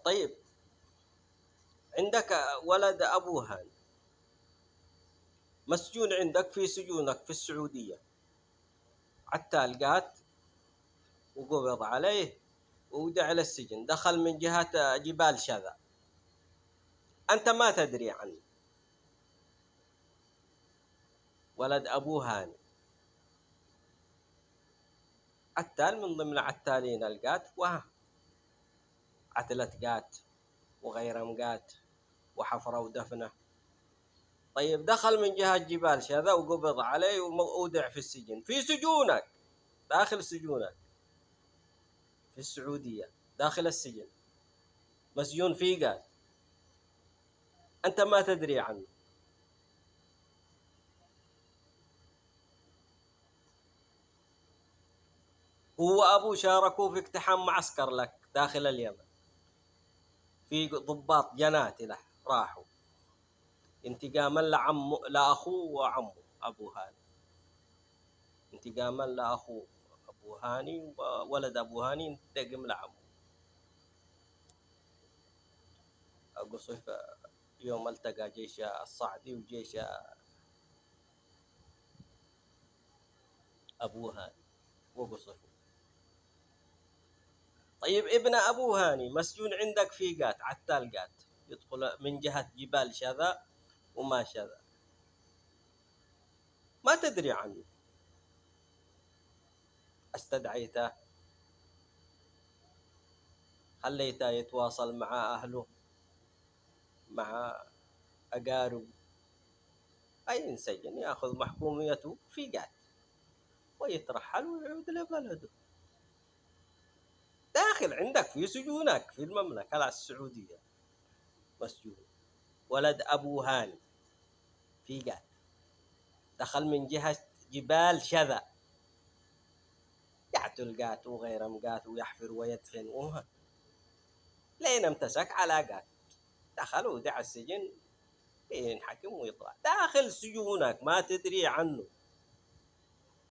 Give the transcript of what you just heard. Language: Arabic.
طيب، عندك ولد أبو هاني مسجون عندك في سجونك في السعودية، حتى لقات وقبض عليه وودع إلى السجن، دخل من جهة جبال شذا، أنت ما تدري عنه. ولد أبو هاني عتال من ضمن عتالين القات، عتلة قات وغير مقات وحفرة ودفنة. طيب، دخل من جهة جبال شذا وقبض عليه وودع في السجن، في سجونك، داخل سجونك في السعودية، داخل السجن مسجون في قات، أنت ما تدري عنه. هو أبو شاركوا في اقتحام معسكر لك داخل اليمن، في ضباط جنات له راحوا انتقاما لأخوه وعمه أبو هاني، انتقاما لأخوه أبو هاني وولد أبو هاني ينتقم لعمه. قصف يوم التقى جيش الصعدي وجيش أبو هاني وقصفوا. طيب، ابن أبو هاني مسجون عندك في قات، عتال قات، يدخل من جهة جبال شذا وما شذا، ما تدري عنه. استدعيته، خليته يتواصل مع أهله، مع أقارب، أي ينسجن يأخذ محكوميته في قات ويترحل ويعود لبلده. داخل عندك في سجونك في المملكة السعودية مسجون ولد أبو هاني في قات، دخل من جهة جبال شذا، يعتل قات وغير مقات ويحفر ويدفن لين امتسك على قات، دخل ودع السجن ينحكم ويطلع. داخل سجونك ما تدري عنه.